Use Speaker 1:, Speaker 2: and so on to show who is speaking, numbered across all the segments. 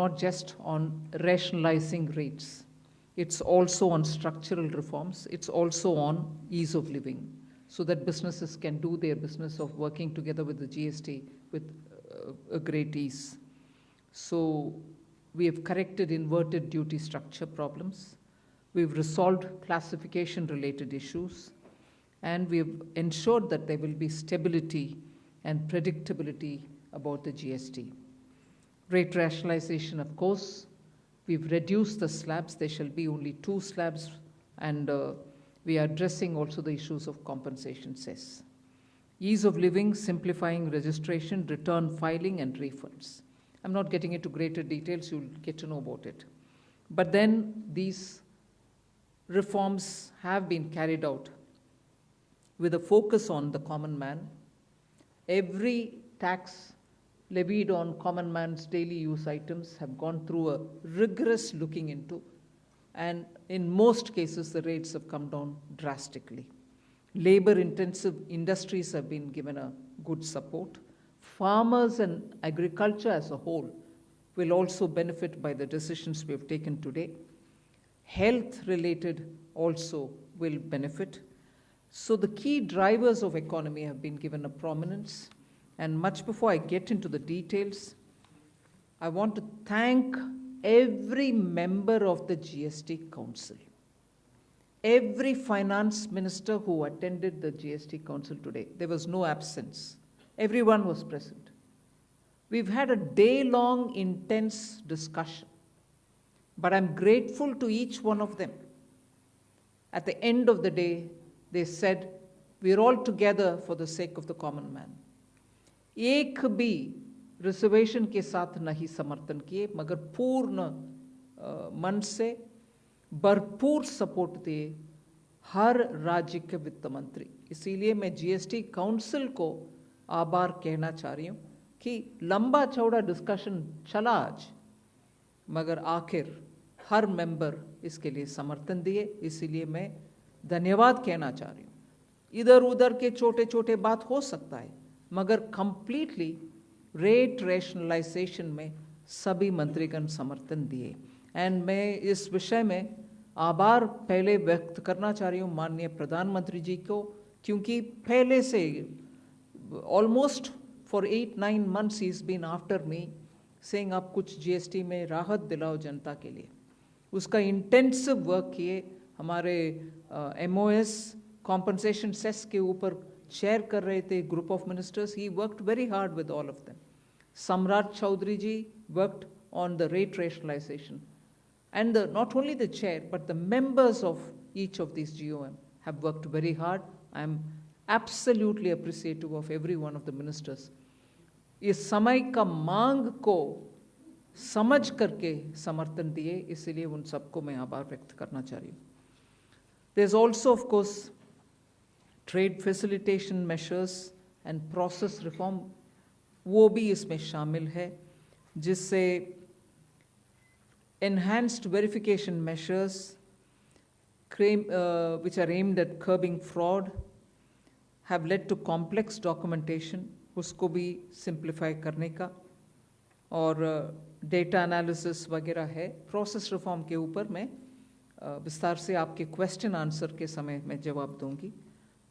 Speaker 1: not just on rationalizing rates. It's also on structural reforms. It's also on ease of living, so that businesses can do their business of working together with the GST with a great ease. So we have corrected inverted duty structure problems. We've resolved classification-related issues, and we've ensured that there will be stability and predictability about the GST. Rate rationalization, of course, we've reduced the slabs. There shall be only 2 slabs, and we are addressing also the issues of compensation cess. Ease of living, simplifying registration, return filing, and refunds. I'm not getting into greater details, you'll get to know about it. But then these reforms have been carried out with a focus on the common man. Every tax levied on common man's daily use items have gone through a rigorous looking into, and in most cases the rates have come down drastically. Labor-intensive industries have been given a good support. Farmers and agriculture as a whole will also benefit by the decisions we have taken today. Health-related also will benefit. So the key drivers of economy have been given a prominence. And much before I get into the details, I want to thank every member of the GST Council, every finance minister who attended the GST Council today. There was no absence. Everyone was present. We've had a day-long intense discussion, but I'm grateful to each one of them. At the end of the day, they said, we're all together for the sake of the common man. एक भी reservation के साथ नहीं समर्थन किए, मगर पूर्ण मन से भरपूर सपोर्ट दिए हर राज्य के वित्त मंत्री. इसीलिए मैं जीएसटी काउंसिल को आभार कहना चाह रही हूँ कि लंबा चौड़ा डिस्कशन चला आज, मगर आखिर हर मेंबर इसके लिए समर्थन दिए. इसीलिए मैं धन्यवाद कहना चाह रही हूँ. इधर उधर के छोटे छोटे बात हो सकता है, मगर कंप्लीटली रेट रैशनलाइजेशन में सभी मंत्रीगण समर्थन दिए. एंड मैं इस विषय में आभार पहले व्यक्त करना चाह रही हूँ माननीय प्रधानमंत्री जी को, क्योंकि पहले से almost for 8-9 months he is been after me saying आप कुछ जीएसटी में राहत दिलाओ जनता के लिए. उसका इंटेंसिव वर्क किए. हमारे एमओएस कॉम्पनसेशन सेस के ऊपर चेयर कर रहे थे group of ministers. He worked very hard with all of them. Samrat Choudhary ji worked on the rate rationalisation, and not only the chair but the members of each of these GOM have worked very hard. I am absolutely appreciative of every one of the ministers. इस समय का मांग को समझ करके समर्थन दिए, इसलिए उन सबको मैं आभार व्यक्त करना चाह रही हूँ. There's also of course trade facilitation measures and process reform, वो भी इसमें शामिल है, जिससे enhanced verification measures which are aimed at curbing fraud have led to complex documentation, उसको भी simplify करने का, और data analysis वगैरह है. प्रोसेस रिफॉर्म के ऊपर मैं विस्तार से आपके क्वेश्चन आंसर के समय में जवाब दूंगी.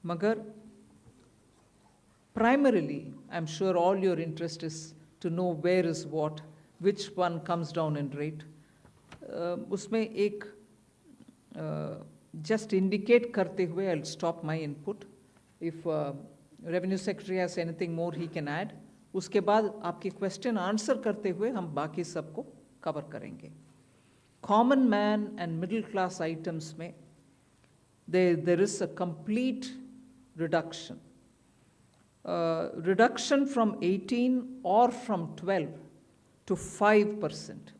Speaker 1: मगर primarily I'm sure all your interest is to know where is what, which one comes down in rate. उसमें एक just indicate करते हुए I'll stop my input. If Revenue Secretary has anything more he can add. उसके बाद आपके question answer करते हुए हम बाकी सबको कवर करेंगे. Common man and middle class items में there is a complete reduction. Reduction from 18 or from 12 to 5%.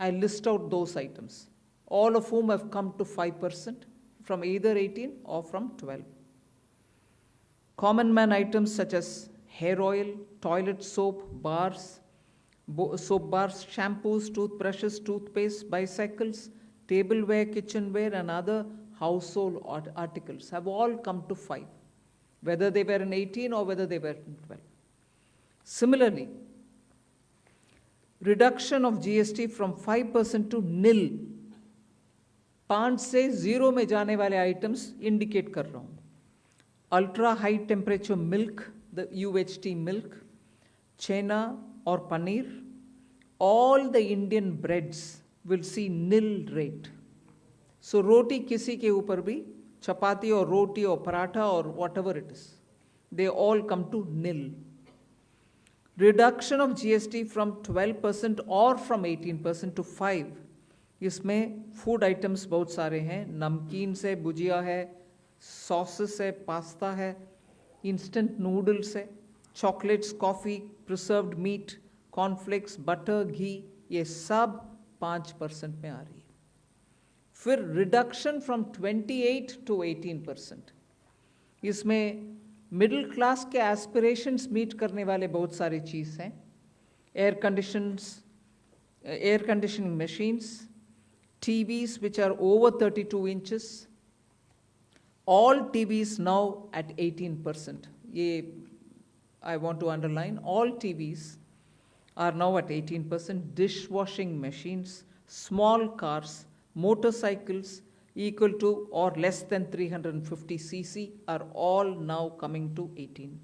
Speaker 1: I list out those items, all of whom have come to 5% from either 18 or from 12. Common man items such as hair oil, toilet soap bars, shampoos, toothbrushes, toothpaste, bicycles, tableware, kitchenware, and other household articles have all come to 5, whether they were in 18 or whether they were in 12. Similarly, Reduction of GST from 5% to nil. 5 से 0 में जाने वाले items indicate कर रहा हूँ. Ultra high temperature milk, the UHT milk, chhena और paneer, all the Indian breads will see nil rate. So roti किसी के ऊपर भी, chapati और roti और paratha or whatever it is, they all come to nil. Reduction of GST from 12% or from 18% to 5%. इसमें food items बहुत सारे हैं. नमकीन से भुजिया है, सॉसेस है, पास्ता है, इंस्टेंट नूडल्स है, chocolates, coffee, preserved meat, cornflakes, butter, ghee, ये सब 5% में आ रही है. फिर रिडक्शन फ्रॉम 28 to 18%. इसमें मिडिल क्लास के एस्पिरेशंस मीट करने वाले बहुत सारी चीज़ हैं. Air conditioning machines, TVs which are over 32 inches, all TVs now at 18%. ये I want to underline, all TVs are now at 18%. Dishwashing machines, small cars, motorcycles equal to or less than 350 cc are all now coming to 18.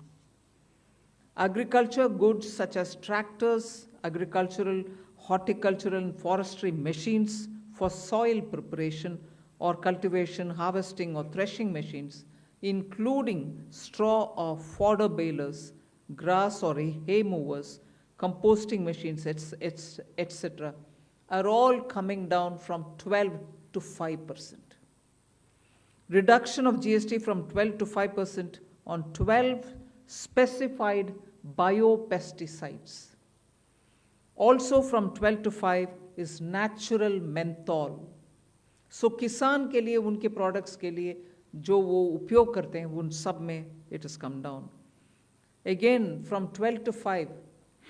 Speaker 1: Agriculture goods such as tractors, agricultural, horticultural and forestry machines for soil preparation or cultivation, harvesting or threshing machines, including straw or fodder balers, grass or hay movers, composting machines, etc., are all coming down from 12 to 5%. Reduction of GST from 12 to 5% on 12 specified biopesticides. Also from 12 to 5 is natural menthol. So किसान के लिए, उनके products के लिए जो वो उपयोग करते हैं, उन सब में it has come down. Again from 12 to 5,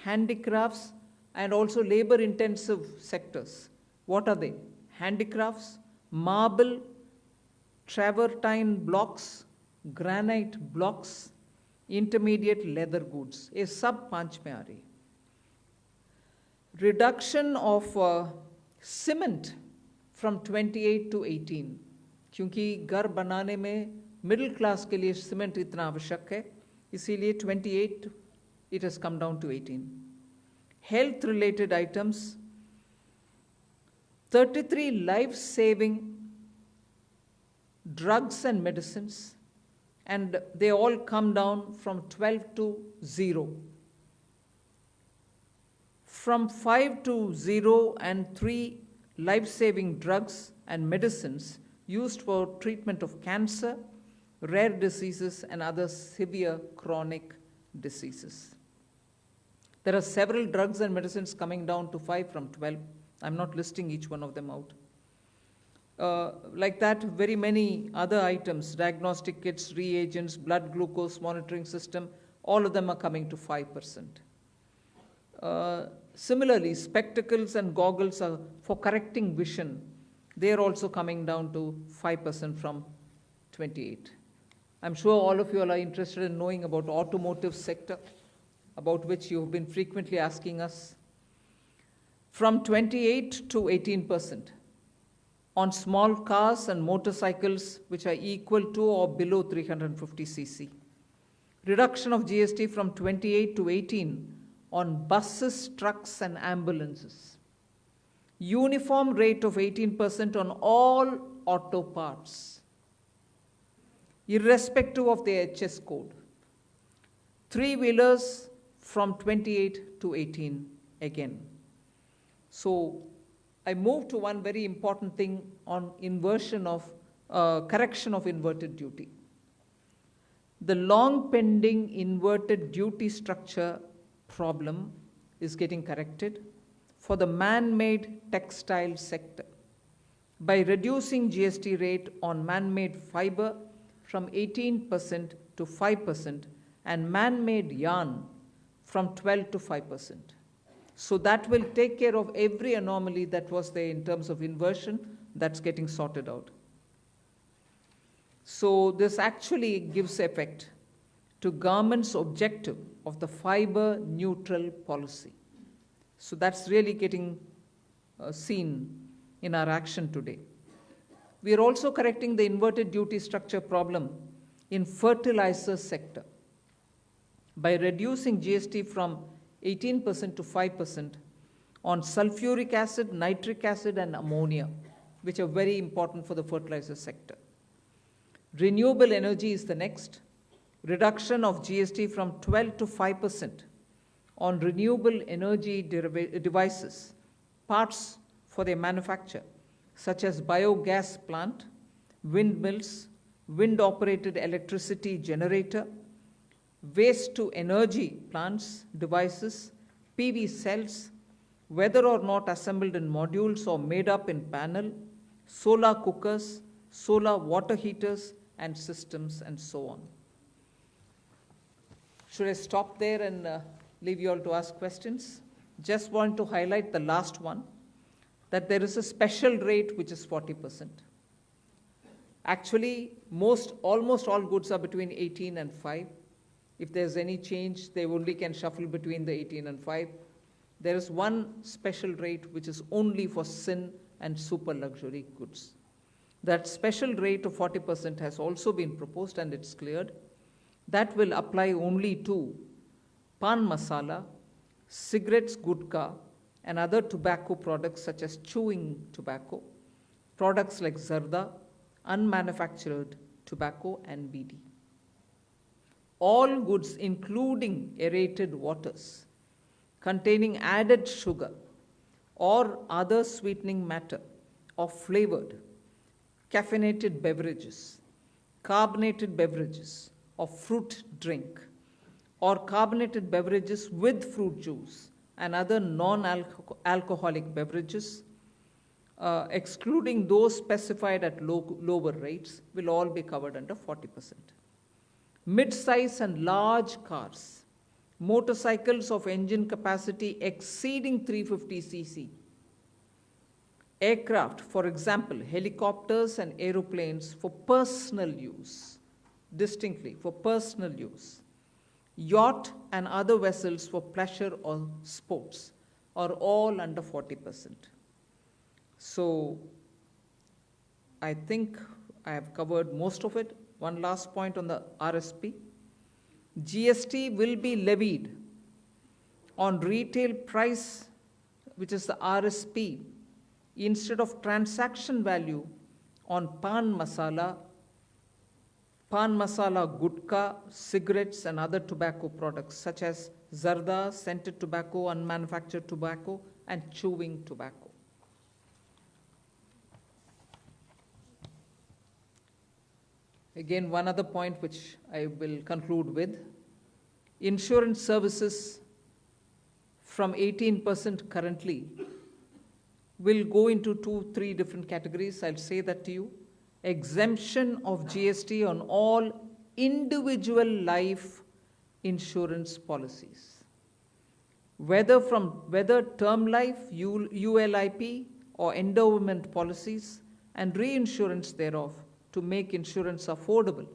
Speaker 1: handicrafts and also labor intensive sectors. What are they? Handicrafts, marble, travertine blocks, granite blocks, intermediate leather goods. ये सब 5 में आ रही. Reduction of cement from 28 to 18, क्योंकि घर बनाने में मिडिल क्लास के लिए सीमेंट इतना आवश्यक है, इसीलिए 28 it has come down to 18. Health related items, 33 life-saving drugs and medicines, and they all come down from 12 to 0. From 5 to 0 and 3 life-saving drugs and medicines used for treatment of cancer, rare diseases, and other severe chronic diseases. There are several drugs and medicines coming down to 5 from 12. I'm not listing each one of them out. Like that, very many other items, diagnostic kits, reagents, blood glucose monitoring system, all of them are coming to 5%. Similarly, spectacles and goggles are for correcting vision. They are also coming down to 5% from 28. I'm sure all of you are interested in knowing about automotive sector, about which you have been frequently asking us. From 28 to 18% on small cars and motorcycles which are equal to or below 350 cc. Reduction of GST from 28 to 18 on buses, trucks, and ambulances. Uniform rate of 18% on all auto parts, irrespective of the HS code. Three-wheelers from 28 to 18 again. So I move to one very important thing on inversion of, correction of inverted duty. The long pending inverted duty structure problem is getting corrected for the man-made textile sector by reducing GST rate on man-made fiber from 18% to 5% and man-made yarn from 12 to 5%. So that will take care of every anomaly that was there in terms of inversion. That's getting sorted out. So this actually gives effect to government's objective of the fiber neutral policy. So that's really getting seen in our action today. We are also correcting the inverted duty structure problem in fertilizer sector by reducing GST from 18% to 5% on sulfuric acid, nitric acid, and ammonia, which are very important for the fertilizer sector. Renewable energy is the next. Reduction of GST from 12 to 5% on renewable energy devices, parts for their manufacture, such as biogas plant, windmills, wind-operated electricity generator, waste-to-energy plants, devices, PV cells, whether or not assembled in modules or made up in panel, solar cookers, solar water heaters, and systems, and so on. Should I stop there and leave you all to ask questions? Just want to highlight the last one, that there is a special rate which is 40%. Actually, almost all goods are between 18 and 5. If there's any change, they only can shuffle between the 18 and 5. There is one special rate which is only for sin and super luxury goods. That special rate of 40% has also been proposed and it's cleared. That will apply only to pan masala, cigarettes, gutka, and other tobacco products such as chewing tobacco, products like zarda, unmanufactured tobacco, and BD. All goods, including aerated waters, containing added sugar or other sweetening matter or flavored, caffeinated beverages, carbonated beverages, or fruit drink, or carbonated beverages with fruit juice and other non-alcoholic beverages, excluding those specified at lower rates, will all be covered under 40%. Mid-size and large cars, motorcycles of engine capacity exceeding 350 cc, aircraft, for example, helicopters and aeroplanes for personal use, distinctly for personal use, yacht and other vessels for pleasure or sports are all under 40%. So I think I have covered most of it. One last point on the RSP. GST will be levied on retail price, which is the RSP, instead of transaction value on pan masala, gutka, cigarettes, and other tobacco products such as zarda, scented tobacco, unmanufactured tobacco, and chewing tobacco. Again, one other point which I will conclude with. Insurance services from 18% currently will go into 2-3 different categories. I'll say that to you. Exemption of GST on all individual life insurance policies, whether term life, ULIP, or endowment policies, and reinsurance thereof, to make insurance affordable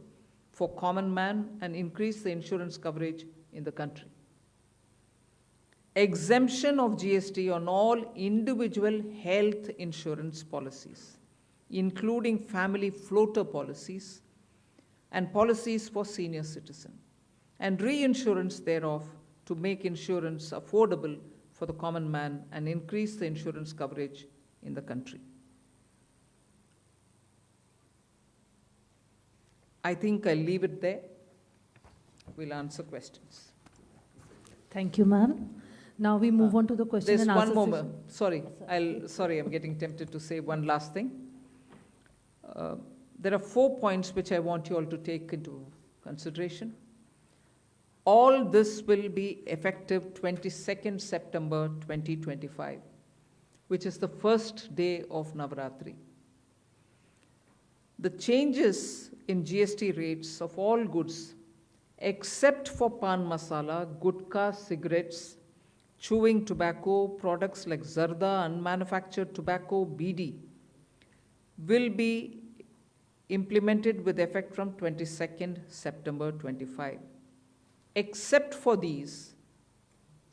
Speaker 1: for common man and increase the insurance coverage in the country. Exemption of GST on all individual health insurance policies, including family floater policies and policies for senior citizens, and reinsurance thereof to make insurance affordable for the common man and increase the insurance coverage in the country. I think I'll leave it there. We'll answer questions.
Speaker 2: Thank you, ma'am. Now we move on to the question
Speaker 1: There's
Speaker 2: and answer
Speaker 1: one more.
Speaker 2: session.
Speaker 1: Sorry, I'm getting tempted to say one last thing. There are 4 points which I want you all to take into consideration. All this will be effective 22nd September 2025, which is the first day of Navaratri. The changes in GST rates of all goods, except for pan masala, gutka, cigarettes, chewing tobacco, products like zarda, unmanufactured tobacco, BD, will be implemented with effect from 22nd September 25. Except for these,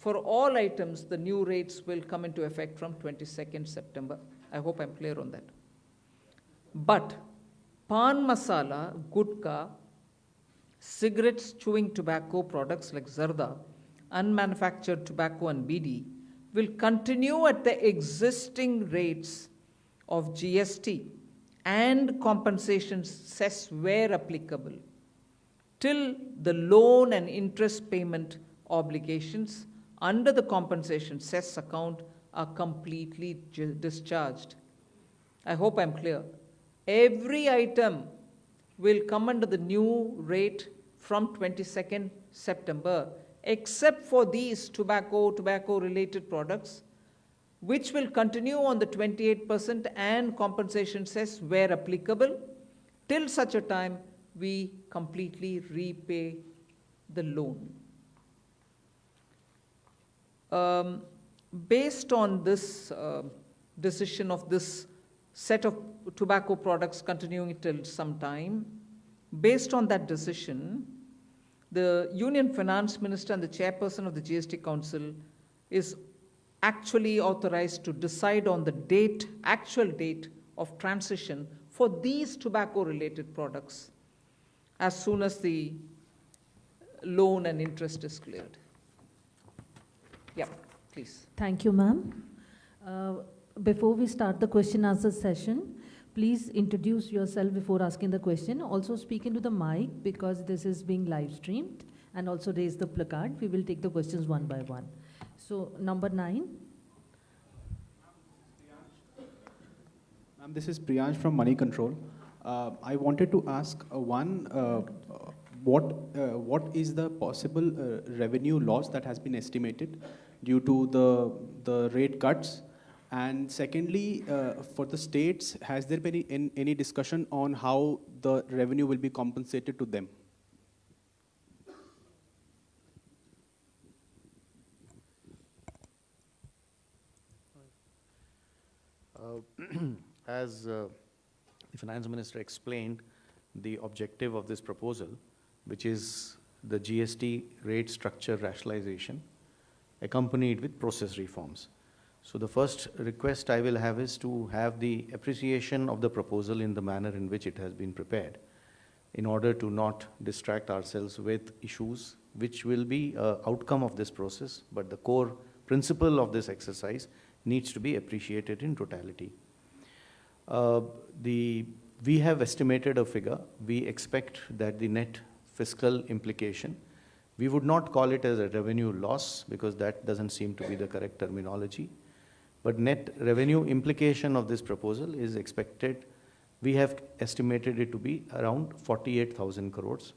Speaker 1: For all items, the new rates will come into effect from 22nd September. I hope I'm clear on that. But pan masala, gutka, cigarettes, chewing tobacco products like zarda, unmanufactured tobacco and BD will continue at the existing rates of GST and compensation cess where applicable till the loan and interest payment obligations under the compensation cess account are completely discharged. I hope I'm clear. Every item will come under the new rate from 22nd September, except for these tobacco-related products, which will continue on the 28% and compensation cess where applicable, till such a time we completely repay the loan. Based on this decision of this set of tobacco products continuing till some time, based on that decision, the Union Finance Minister and the chairperson of the GST Council is actually authorized to decide on the date, actual date of transition for these tobacco-related products as soon as the loan and interest is cleared. Yeah, please.
Speaker 2: Thank you, ma'am. Before we start the question answer session, please introduce yourself before asking the question. Also speak into the mic because this is being live streamed, and also raise the placard. We will take the questions one by one. So, number 9.
Speaker 3: Ma'am, this is Priyansh from Money Control. I wanted to ask what is the possible revenue loss that has been estimated due to the rate cuts? And secondly, for the states, has there been any discussion on how the revenue will be compensated to them?
Speaker 4: As the Finance Minister explained, the objective of this proposal, which is the GST rate structure rationalization, accompanied with process reforms. So the first request I will have is to have the appreciation of the proposal in the manner in which it has been prepared, in order to not distract ourselves with issues which will be an outcome of this process, but the core principle of this exercise needs to be appreciated in totality. We have estimated a figure. We expect that the net fiscal implication, we would not call it as a revenue loss because that doesn't seem to be the correct terminology. But net revenue implication of this proposal is expected, we have estimated it to be around 48,000 crores.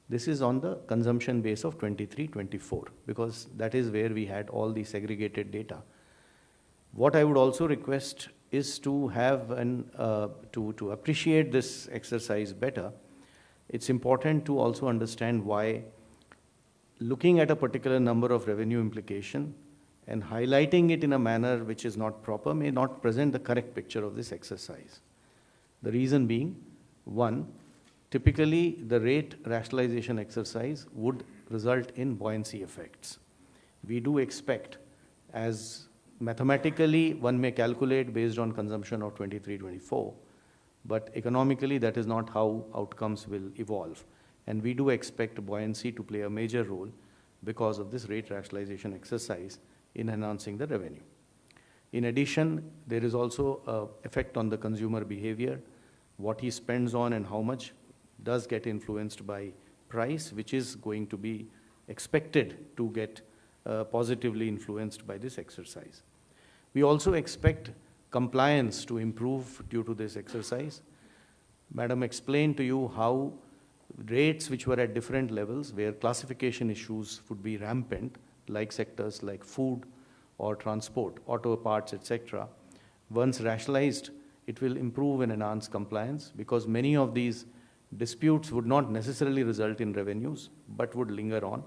Speaker 4: This is on the consumption base of 23-24 because that is where we had all the segregated data. What I would also request is to have to appreciate this exercise better. It's important to also understand why looking at a particular number of revenue implication and highlighting it in a manner which is not proper may not present the correct picture of this exercise. The reason being, one, typically the rate rationalization exercise would result in buoyancy effects. We do expect, as mathematically one may calculate based on consumption of 23-24, but economically that is not how outcomes will evolve. And we do expect buoyancy to play a major role because of this rate rationalization exercise in enhancing the revenue. In addition, there is also an effect on the consumer behavior. What he spends on and how much does get influenced by price, which is going to be expected to get positively influenced by this exercise. We also expect compliance to improve due to this exercise. Madam explained to you how rates which were at different levels where classification issues would be rampant, like sectors like food or transport, auto parts, etc. Once rationalized, it will improve and enhance compliance because many of these disputes would not necessarily result in revenues, but would linger on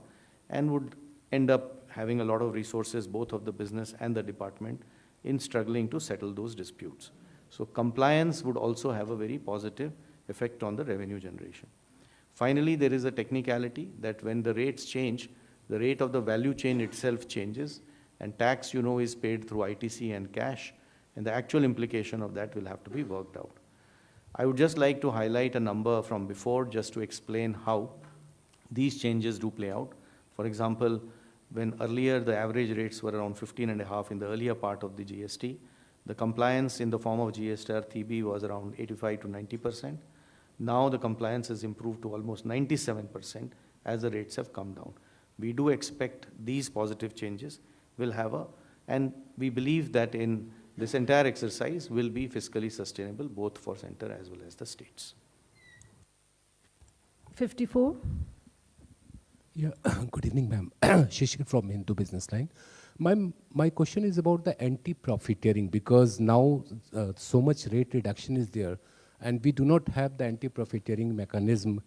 Speaker 4: and would end up having a lot of resources, both of the business and the department, in struggling to settle those disputes. So compliance would also have a very positive effect on the revenue generation. Finally, there is a technicality that when the rates change, the rate of the value chain itself changes, and tax, you know, is paid through ITC and cash, and the actual implication of that will have to be worked out. I would just like to highlight a number from before just to explain how these changes do play out. For example, when earlier the average rates were around 15.5 in the earlier part of the GST, the compliance in the form of GST TB was around 85 to 90%. Now the compliance has improved to almost 97% as the rates have come down. We do expect these positive changes will have and we believe that in this entire exercise will be fiscally sustainable both for center as well as the states.
Speaker 2: 54.
Speaker 5: Yeah, good evening, ma'am. Shishir from Hindu Business Line. My question is about the anti-profiteering, because now so much rate reduction is there, and we do not have the anti-profiteering mechanism.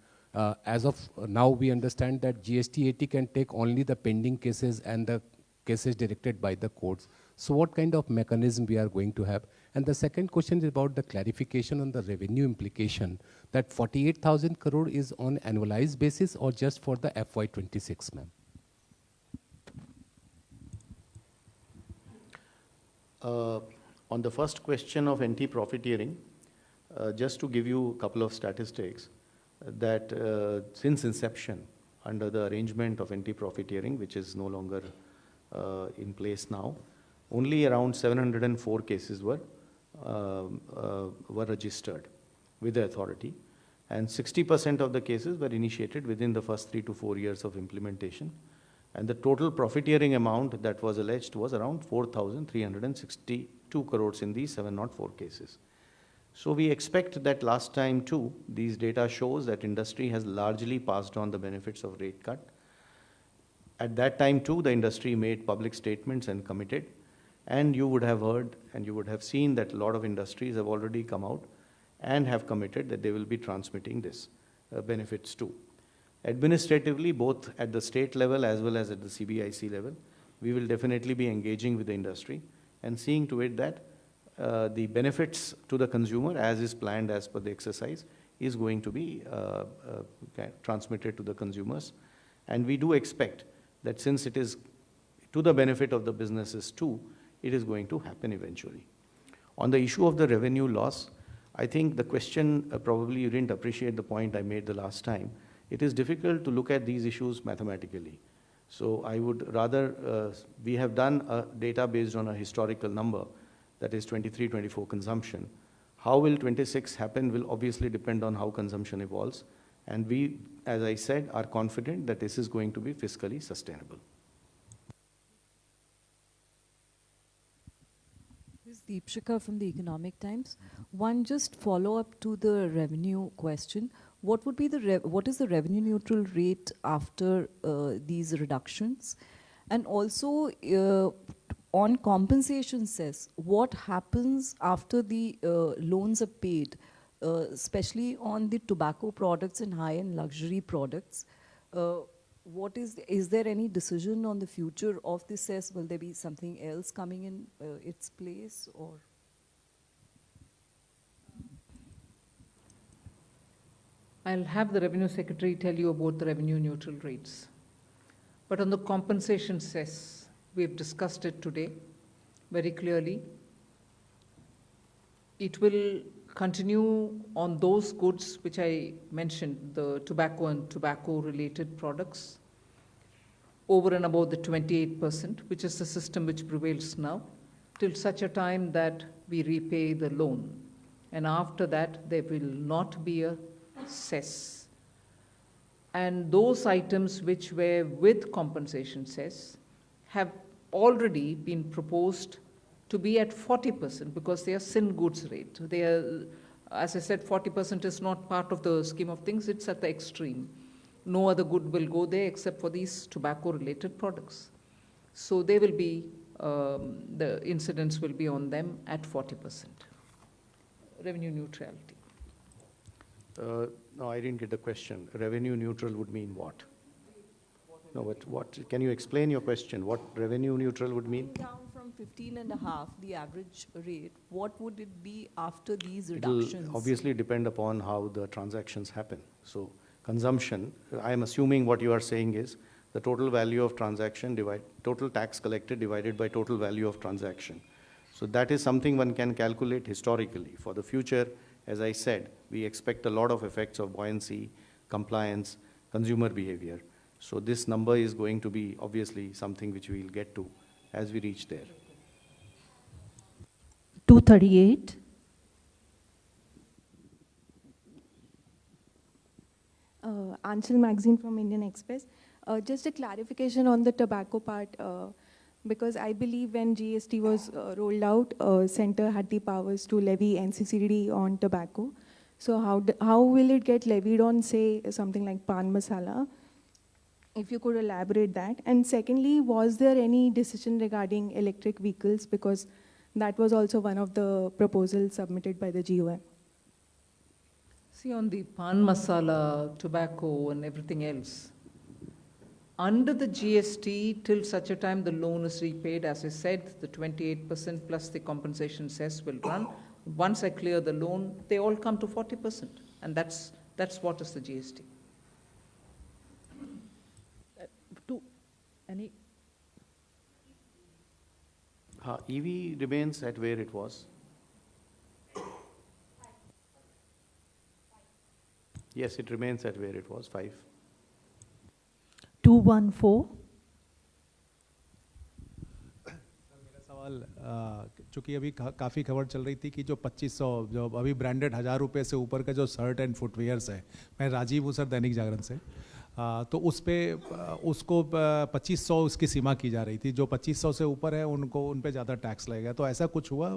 Speaker 5: As of now, we understand that GST 80 can take only the pending cases and the cases directed by the courts. So what kind of mechanism we are going to have? And the second question is about the clarification on the revenue implication, that 48,000 crore is on annualized basis or just for the FY26, ma'am?
Speaker 4: On the first question of anti-profiteering, just to give you a couple of statistics, that since inception, under the arrangement of anti-profiteering, which is no longer in place now, only around 704 cases were registered with the authority, and 60% of the cases were initiated within the first 3 to 4 years of implementation, and the total profiteering amount that was alleged was around 4,362 crores in these 704 cases. So we expect that last time too, these data shows that industry has largely passed on the benefits of rate cut. At that time too, the industry made public statements and committed, and you would have heard and you would have seen that a lot of industries have already come out and have committed that they will be transmitting this benefits too. Administratively, both at the state level as well as at the CBIC level, we will definitely be engaging with the industry and seeing to it that the benefits to the consumer, as is planned as per the exercise, is going to be transmitted to the consumers. And we do expect that since it is to the benefit of the businesses too, it is going to happen eventually. On the issue of the revenue loss, I think the question, probably you didn't appreciate the point I made the last time. It is difficult to look at these issues mathematically. So I would rather, we have done a data based on a historical number, that is 23-24 consumption. How will 26 happen will obviously depend on how consumption evolves. And we, as I said, are confident that this is going to be fiscally sustainable.
Speaker 6: This is Deepshika from the Economic Times. One just follow-up to the revenue question. What would be what is the revenue neutral rate after these reductions? And also on compensation cess, what happens after the loans are paid, especially on the tobacco products and high-end luxury products? Is there any decision on the future of the cess? Will there be something else coming in its place, or?
Speaker 1: I'll have the Revenue Secretary tell you about the revenue neutral rates. But on the compensation cess, we've discussed it today very clearly. It will continue on those goods which I mentioned, the tobacco and tobacco-related products, over and above the 28%, which is the system which prevails now, till such a time that we repay the loan. And after that, there will not be a cess. And those items which were with compensation cess have already been proposed to be at 40% because they are sin goods rate. They are, as I said, 40% is not part of the scheme of things, it's at the extreme. No other good will go there except for these tobacco-related products. So they will be, the incidence will be on them at 40%. Revenue neutrality.
Speaker 4: No, I didn't get the question. Revenue neutral would mean what? No, but what? Can you explain your question? What revenue neutral would mean?
Speaker 6: Down from 15.5, the average rate, what would it be after these reductions?
Speaker 4: It'll obviously depend upon how the transactions happen. So consumption, I am assuming what you are saying is the total value of transaction total tax collected divided by total value of transaction. So that is something one can calculate historically. For the future, as I said, we expect a lot of effects of buoyancy, compliance, consumer behavior. So this number is going to be obviously something which we will get to as we reach there.
Speaker 2: 238.
Speaker 7: Anshul Magazine from Indian Express. Just a clarification on the tobacco part, because I believe when GST was rolled out, Centre had the powers to levy NCCD on tobacco. So how will it get levied on, say, something like pan masala? If you could elaborate that. And secondly, was there any decision regarding electric vehicles? Because that was also one of the proposals submitted by the GOM.
Speaker 1: See, on the pan masala, tobacco and everything else, under the GST, till such a time the loan is repaid, as I said, the 28% plus the compensation cess will run. Once I clear the loan, they all come to 40%. And that's what is the GST.
Speaker 2: Any?
Speaker 4: EV remains at where it was. Yes, it remains at where it was, 5.
Speaker 2: 214.
Speaker 8: मेरा सवाल, चूँकि अभी काफ़ी खबर चल रही थी कि जो 2500 जो अभी ब्रांडेड 1000 रुपये से ऊपर का जो शर्ट एंड फुटवेयर्स है, मैं राजीव हूँ सर, दैनिक जागरण से, तो उस पर उसको 2500 उसकी सीमा की जा रही थी। जो 2500 से ऊपर है उनको उन पे ज़्यादा टैक्स लगेगा, तो ऐसा कुछ हुआ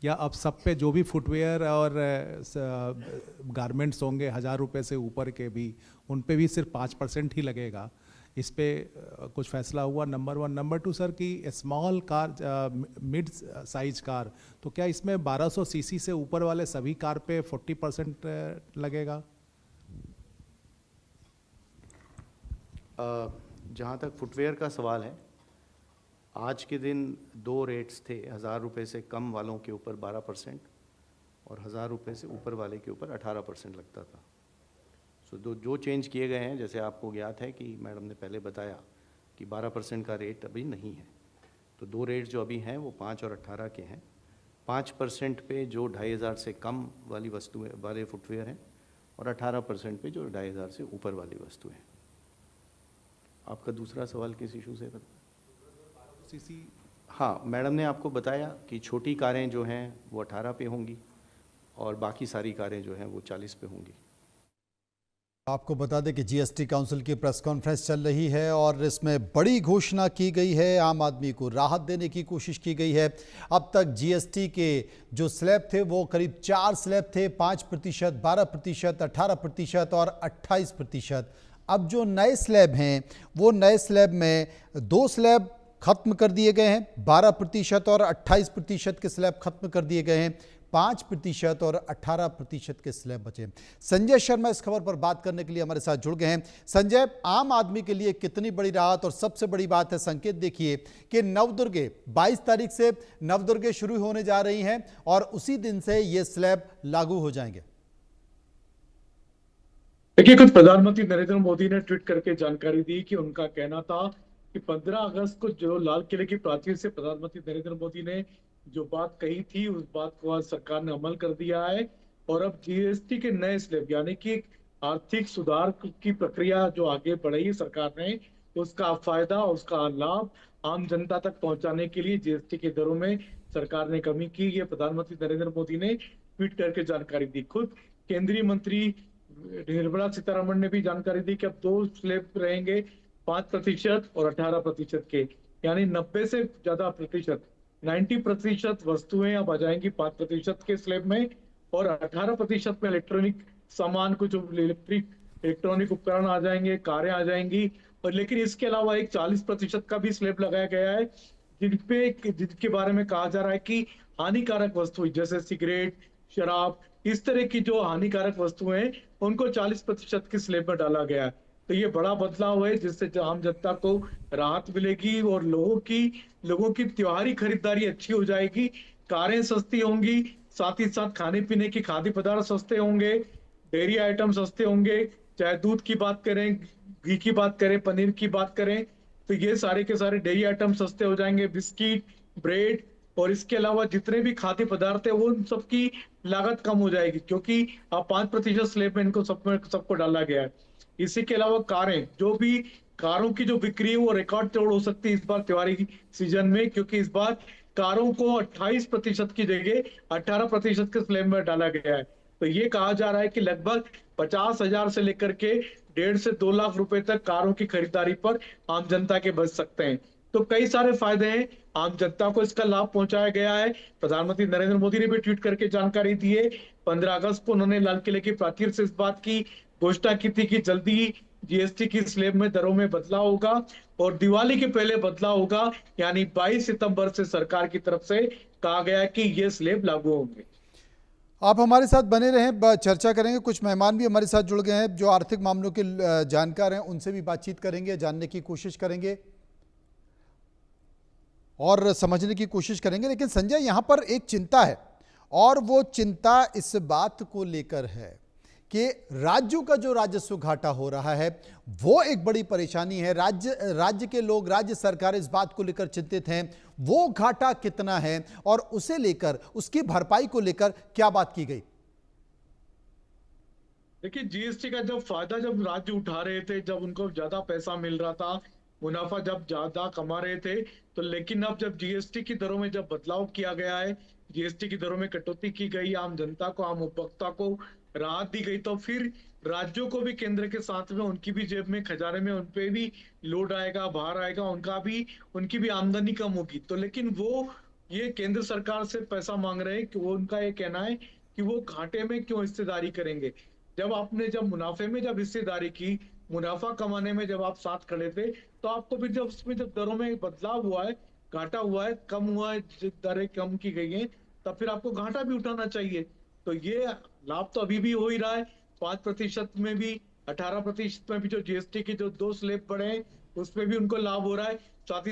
Speaker 8: या अब सब पे जो भी फुटवेयर और गारमेंट्स होंगे 1000 रुपये से ऊपर के भी, उन पे भी सिर्फ 5% ही लगेगा? इस पे कुछ फैसला हुआ? नंबर 1। नंबर 2 सर, कि small car, mid size car, तो क्या इसमें 1200 सीसी से ऊपर वाले सभी कार पे 40% लगेगा?
Speaker 4: जहाँ तक फुटवेयर का सवाल है, आज के दिन 2 रेट्स थे। 1000 रुपये से कम वालों के ऊपर 12% और 1000 रुपये से ऊपर वाले के ऊपर 18% लगता था। सो जो चेंज किए गए हैं, जैसे आपको ज्ञात है कि मैडम ने पहले बताया कि 12% का रेट अभी नहीं है, तो 2 रेट जो अभी हैं वो 5 और 18 के हैं। 5% पे जो 2500 से कम वाली वस्तुएं वाले फुटवेयर हैं और 18% पे जो 2500 से ऊपर वाली वस्तुएं हैं। आपका दूसरा सवाल किस इशू से था?
Speaker 8: सीसी।
Speaker 4: हाँ, मैडम ने आपको बताया कि छोटी कारें जो हैं वो 18 पे होंगी और बाकी सारी कारें जो हैं वो 40 पे होंगी।
Speaker 9: आपको बता दें कि जीएसटी काउंसिल की प्रेस कॉन्फ्रेंस चल रही है और इसमें बड़ी घोषणा की गई है, आम आदमी को राहत देने की कोशिश की गई है। अब तक जीएसटी के जो स्लैब थे वो करीब 4 स्लैब थे, 5%, 12%, 18% और 28%। अब जो नए स्लैब हैं वो नए स्लैब में 2 स्लैब खत्म कर दिए गए हैं, 12% और 28% के स्लैब खत्म कर दिए गए हैं, 5% और 18% के स्लैब बचे। संजय शर्मा इस खबर पर बात करने के लिए हमारे साथ जुड़ गए हैं। संजय, आम आदमी के लिए कितनी बड़ी राहत, और सबसे बड़ी बात है, संकेत देखिए कि नवदुर्गे 22 तारीख से नवदुर्गे शुरू होने जा रही हैं और उसी दिन से ये स्लैब लागू हो जाएंगे।
Speaker 10: देखिए, खुद प्रधानमंत्री नरेंद्र मोदी ने ट्वीट करके जानकारी दी कि उनका कहना था कि 15 अगस्त को जो लाल किले की प्राचीर से प्रधानमंत्री नरेंद्र मोदी ने जो बात कही थी, उस बात को आज सरकार ने अमल कर दिया है और अब जीएसटी के नए स्लैब यानी कि आर्थिक सुधार की प्रक्रिया जो आगे बढ़ाई सरकार ने, उसका फायदा, उसका लाभ आम जनता तक पहुंचाने के लिए जीएसटी के दरों में सरकार ने कमी की। ये प्रधानमंत्री नरेंद्र मोदी ने ट्वीट करके जानकारी दी। खुद केंद्रीय मंत्री निर्मला सीतारमण ने भी जानकारी दी कि अब 2 स्लैब रहेंगे, 5% और 18% के, यानी 90 से ज्यादा प्रतिशत, 90% वस्तुएं अब आ जाएंगी 5% के स्लैब में और 18% में इलेक्ट्रॉनिक सामान, कुछ इलेक्ट्रॉनिक उपकरण आ जाएंगे, कारें आ जाएंगी। और लेकिन इसके अलावा एक 40% का भी स्लैब लगाया गया है जिनके बारे में कहा जा रहा है कि हानिकारक वस्तुएं जैसे सिगरेट, शराब, इस तरह की जो हानिकारक वस्तुएं हैं उनको 40% के स्लैब में डाला गया है। तो ये बड़ा बदलाव है जिससे आम जनता को राहत मिलेगी और लोगों की त्योहारी खरीदारी अच्छी हो जाएगी, कारें सस्ती होंगी, साथ ही साथ खाने पीने की खाद्य पदार्थ सस्ते होंगे, डेयरी आइटम सस्ते होंगे, चाहे दूध की बात करें, घी की बात करें, पनीर की बात करें, तो ये सारे के सारे डेयरी आइटम सस्ते हो जाएंगे, बिस्किट, ब्रेड, और इसके अलावा जितने भी खाद्य पदार्थ है वो उन सबकी लागत कम हो जाएगी, क्योंकि अब 5% स्लैब में इनको सबको डाला गया है। इसी के अलावा कारें, जो भी कारों की जो बिक्री है वो रिकॉर्ड तोड़ हो सकती है इस बार त्योहारी सीजन में, क्योंकि इस बार कारों को 28% की जगह 18% के स्लैब में डाला गया है। तो ये कहा जा रहा है कि लगभग 50,000 से लेकर के 1.5 से 2 लाख रुपए तक कारों की खरीदारी पर आम जनता के बच सकते हैं। तो कई सारे फायदे हैं, आम जनता को इसका लाभ पहुंचाया गया है। प्रधानमंत्री नरेंद्र मोदी ने भी ट्वीट करके जानकारी दी है। 15 अगस्त को उन्होंने लाल किले की प्राचीर से इस बात की घोषणा की थी कि जल्दी ही जीएसटी की स्लैब में दरों में बदलाव होगा और दिवाली के पहले बदलाव होगा, यानी 22 सितंबर से सरकार की तरफ से कहा गया है कि ये स्लैब लागू होंगे।
Speaker 9: आप हमारे साथ बने रहें, चर्चा करेंगे। कुछ मेहमान भी हमारे साथ जुड़ गए हैं जो आर्थिक मामलों के जानकार हैं, उनसे भी बातचीत करेंगे, जानने की कोशिश करेंगे और समझने की कोशिश करेंगे। लेकिन संजय, यहाँ पर एक चिंता है और वो चिंता इस बात को लेकर है कि राज्यों का जो राजस्व घाटा हो रहा है वो एक बड़ी परेशानी है। राज्य के लोग, राज्य सरकार इस बात को लेकर चिंतित हैं, वो घाटा कितना है और उसे लेकर, उसकी भरपाई को लेकर क्या बात की गई?
Speaker 10: देखिए, जीएसटी का जब फायदा जब राज्य उठा रहे थे, जब उनको ज्यादा पैसा मिल रहा था, मुनाफा जब ज्यादा कमा रहे थे, तो लेकिन अब जब जीएसटी की दरों में जब बदलाव किया गया है, जीएसटी की दरों में कटौती की गई, आम जनता को, आम उपभोक्ता को राहत दी गई, तो फिर राज्यों को भी केंद्र के साथ में उनकी भी जेब में, खजाने में उनपे भी लोड आएगा, भार आएगा, उनकी भी आमदनी कम होगी। तो लेकिन वो ये केंद्र सरकार से पैसा मांग रहे हैं कि वो, उनका ये कहना है कि वो घाटे में क्यों हिस्सेदारी करेंगे। जब मुनाफे में जब हिस्सेदारी की, मुनाफा कमाने में जब आप साथ खड़े थे, तो आपको भी जब उसमें जब दरों में बदलाव हुआ है, घाटा हुआ है, कम हुआ है, दरें कम की गई हैं, तब फिर आपको घाटा भी उठाना चाहिए। तो ये लाभ तो अभी भी हो ही रहा है, 5% में भी, 18% में भी जो जीएसटी के जो 2 स्लैब पड़े हैं उसमें भी उनको लाभ हो रहा है। साथ ही